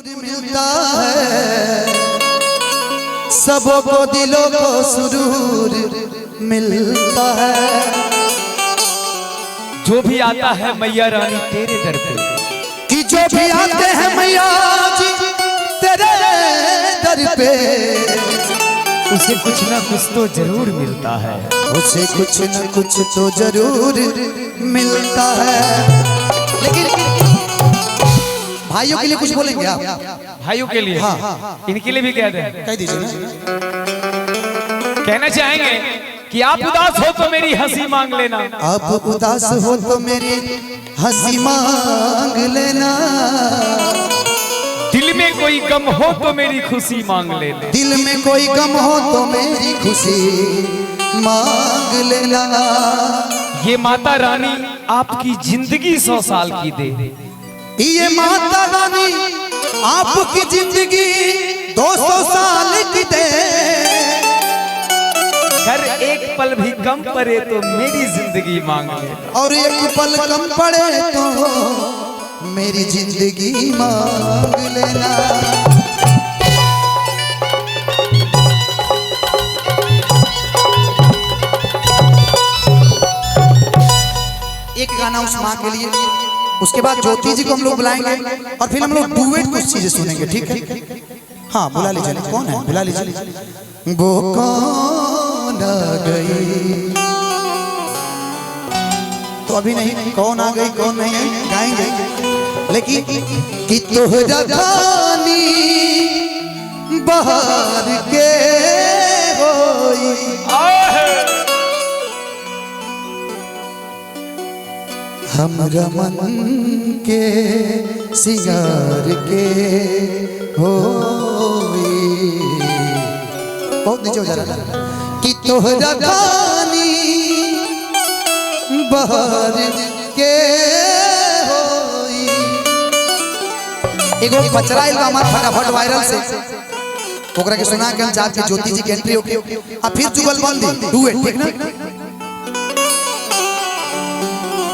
मिलता है, सबों को दिलों को सुरूर मिलता है। जो भी आता है मैया रानी तेरे दर पे, कि जो भी आते हैं मैया जी तेरे दर पे, उसे कुछ ना कुछ तो जरूर मिलता है, उसे कुछ न कुछ तो जरूर मिलता है। लेकिन भाइयों के लिए कुछ बोलेंगे आप? भाइयों के लिए? हाँ। इनके लिए भी कह दें, कह दीजिए ना। कहना चाहेंगे कि आप उदास हो तो मेरी हंसी मांग लेना, आप उदास हो तो मेरी हंसी मांग लेना, दिल में कोई गम हो तो मेरी खुशी मांग लेना, दिल में कोई गम हो तो मेरी खुशी मांग लेना। ये माता रानी आपकी जिंदगी 100 साल की दे, ये माता रानी आपकी जिंदगी 200 साल की दे। हर एक पल भी कम पड़े तो मेरी जिंदगी मांग लेना, और एक पल कम पड़े तो मेरी जिंदगी मांग लेना। एक गाना उस माँ के लिए, उसके बाद ज्योति जी को हम लोग बुलाएंगे और फिर हम लोग डुएट कुछ चीजें सुनेंगे, ठीक है? हाँ बुला लीजिए। कौन है? बुला लीजिए। वो कौन आ गई, तो अभी नहीं, कौन आ गई कौन नहीं है गाएंगे, लेकिन कि तोहरा धानी बहार के होई, हमरा मन के सिंगार के होई। बहुत नीचे हो जा रहा है। कि तोहरा धानी बहार के होई। एगो पचरा आइल बा हमार फटाफट वायरल से, ओकरा के सुना के हम चाहते ज्योति जी के एंट्री होके आ फिर जुगलबंदी डुएट, ठीक ना?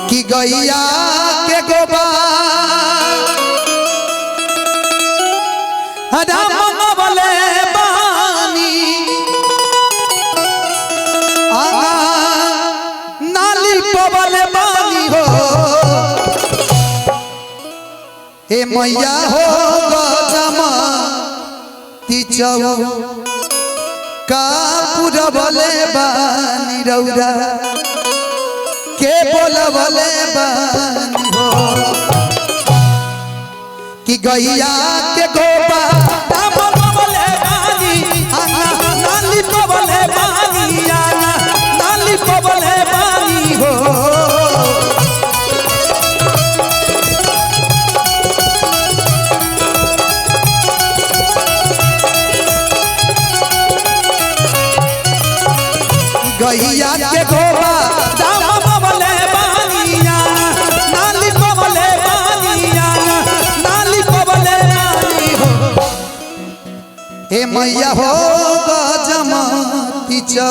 कि गैया के गोबार राम बोले बानी, नाली बोले बानी हो, ए मैया हो गजमा तिचौ का पूरा बोले बानी रौरा के बोला बोले बानी हो। कि गैया के गोबा राम बोले बानी, नाली बोले बानी, नाली बोले बानी हो। गैया के गोबा ए मैया हो गजमती चौ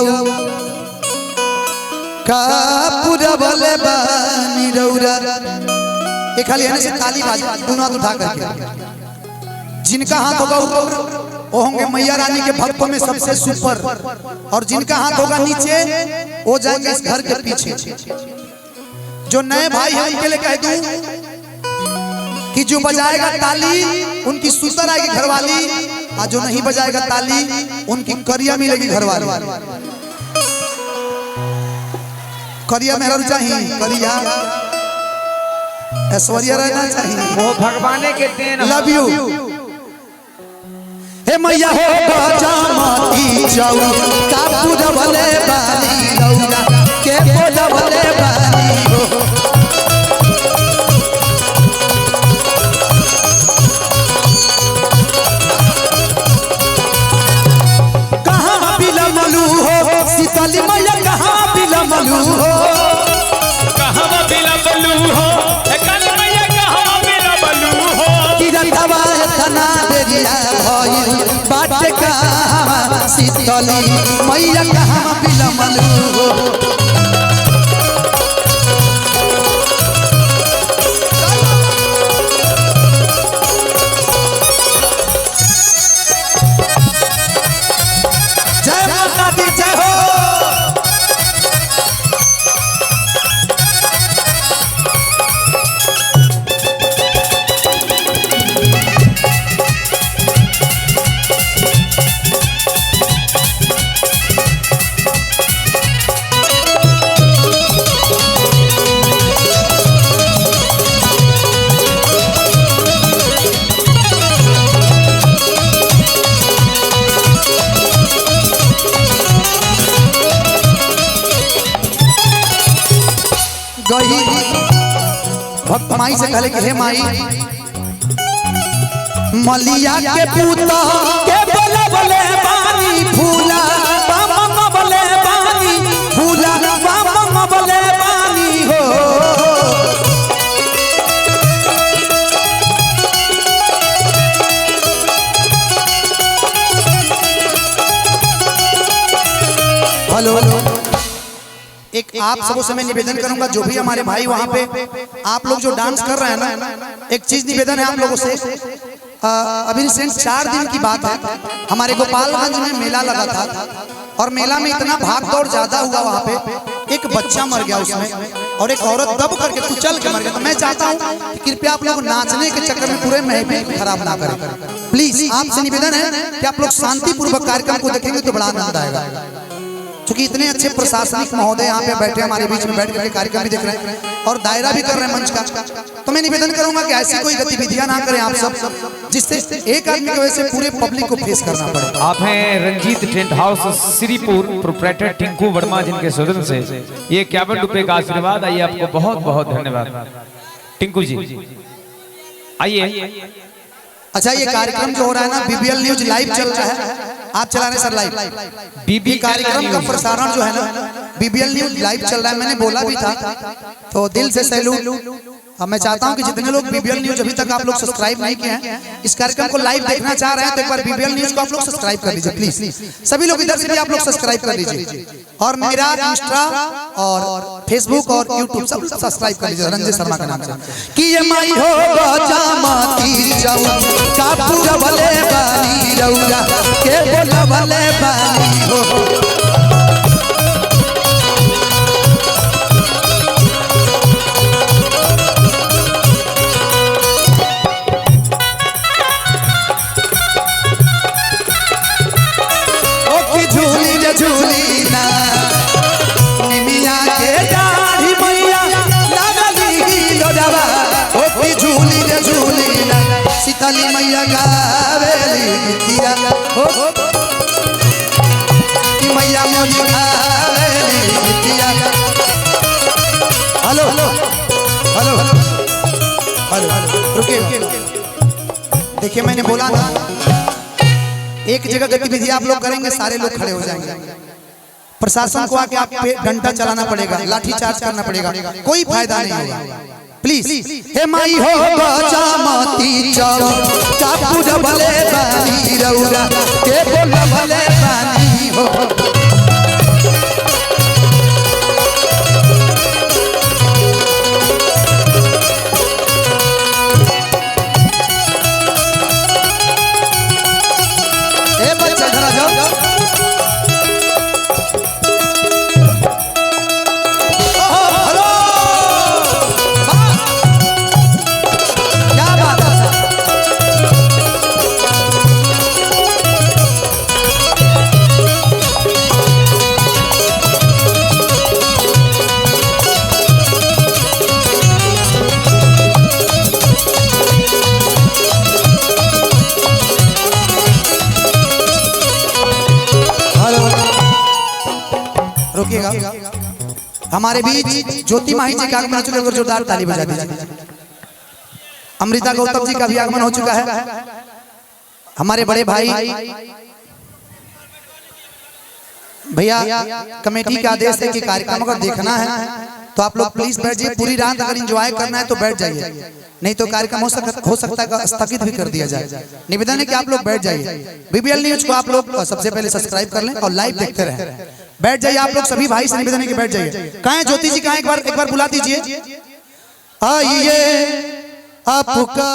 का पूरा बोले बानी रौरा। एक खाली है से ताली बाज, दोनों हाथ उठा करके। जिनका हाथ होगा ऊपर वो होंगे मैया रानी के भक्तों में सबसे सुपर, और जिनका हाथ होगा नीचे वो जाएंगे इस घर के पीछे। जो नए भाई हैं उनके लिए कह दूं कि जो बजाएगा ताली उनकी सुतर आएगी घरवाली, और जो नहीं बजाएगा ताली उनकी करिया मिलेगी घरवाली। करिया मेहरा चाहिए, करिया ऐश्वर्या रहना चाहिए, वो भगवान के देन। Love you. हे मैया हो गजमती चौ का पूरा बोले बानी रौरा के बोला बोले बानी हो। शीतली मैया कहाँ बिलमलू हो, कहाँ बिलमलू हो, काली मैया कहाँ बिलमलू हो। कि रखवा तना बेरिया भइल बाटे कहाँ, शीतली मैया कहाँ बिलमलू हो। माई से कहले कि हे माई मलिया के पूता के बोले बोले पानी फूला बाबा बोले पानी फूला बाबा बोले पानी हो हेलो एक आप सबों से मैं निवेदन करूंगा, जो भी हमारे भाई वहां पे आप लोग जो डांस कर रहे हैं ना, एक चीज निवेदन है आप लोगों से। अभी रिसेंट 4 दिन की बात है, हमारे गोपालगंज में मेला लगा था और मेला में इतना भाग दौड़ ज्यादा हुआ, वहां पे एक बच्चा मर गया उसमें और एक औरत दब करके कुचल के मर गया। तो मैं चाहता हूं कि कृपया आप लोग नाचने के चक्कर में पूरे महफिल खराब ना करें। प्लीज आपसे निवेदन है कि आप लोग शांतिपूर्वक कार्यक्रम को देखेंगे तो बड़ा आनंद आएगा, क्योंकि इतने अच्छे प्रशासनिक महोदय यहाँ पे बैठे हमारे बीच में बैठ करके कार्यक्रम भी देख रहे हैं और दायरा भी कर रहे हैं मंच का। तो मैं निवेदन करूंगा कि ऐसी कोई गतिविधियां ना करें आप सब, जिससे एक आदमी की वजह से पूरे पब्लिक को फेस करना पड़े। आप हैं Ranjeet tent house Shripur, proprietor Tinku Verma, जिनके सदन से ये 51 रुपए का आशीर्वाद। आइए, आपको बहुत बहुत धन्यवाद टिंकू जी। आइए। अच्छा, ये कार्यक्रम जो हो रहा है ना, बीबीएल न्यूज लाइव चल रहा है, आप चला रहे सर लाइव। बीबी कार्यक्रम का प्रसारण जो है ना, बीबीएल न्यूज लाइव चल रहा है। मैंने बोला भी था, तो दिल से सैल्यूट। अब मैं चाहता हूं कि जितने लोग बीबीएल न्यूज अभी तक आप लोग सब्सक्राइब नहीं किए हैं, इस कार्यक्रम को लाइव देखना चाह रहे हैं, तो एक बार बीबीएल न्यूज को आप लोग सब्सक्राइब कर लीजिए प्लीज। सभी लोग इधर से भी आप लोग सब्सक्राइब कर लीजिए और मेरा इंस्टा और फेसबुक और यूट्यूब सब सब्सक्राइब कर लीजिए रंजीत शर्मा के नाम से। कि ये माई हो जामाती जाऊ का पूरा भले बानी रौरा के बोला भले बानी हो। झूली ना निमिया के दाढ़ी मैया लागली लोडवा, ओ की झूली रे झूली ना सीताली मैया गावेली गीतिया, ओ की मैया मोरी गावेली गीतिया। हेलो हेलो हेलो हेलो, रुकिए। देखिए, मैंने बोला था एक जगह गतिविधि आप लोग करेंगे, सारे लोग खड़े हो जाएंगे। प्रशासन को आके आप पे डंडा चलाना पड़ेगा, लाठी चार्ज करना पड़ेगा, कोई फायदा नहीं होगा। प्लीज हे माई हो जामाती जाऊ का पूरा भले बानी रौरा के बोला भले बानी हो। हमारे बीच ज्योति माही जी का आगमन हो चुका है, जोरदार ताली बजा दीजिए। अमृता गौतम जी का भी आगमन हो चुका है। हमारे बड़े भाई भैया कमेटी का आदेश है कि कार्यक्रम अगर देखना है तो आप लोग प्लीज बैठ जाइए। पूरी रात अगर एंजॉय करना है तो बैठ जाइए, नहीं तो कार्यक्रम हो सकता है स्थगित भी कर दिया जाए। निवेदन है कि आप लोग बैठ जाइए। बीबीएल न्यूज को आप लोग सबसे पहले सब्सक्राइब कर लें और लाइव देखते रहें। बैठ जाइए आप लोग, सभी भाई से निवेदन है कि बैठ जाइए। कहाँ है ज्योति जी, कहाँ एक बार बुला दीजिए। आइए आपका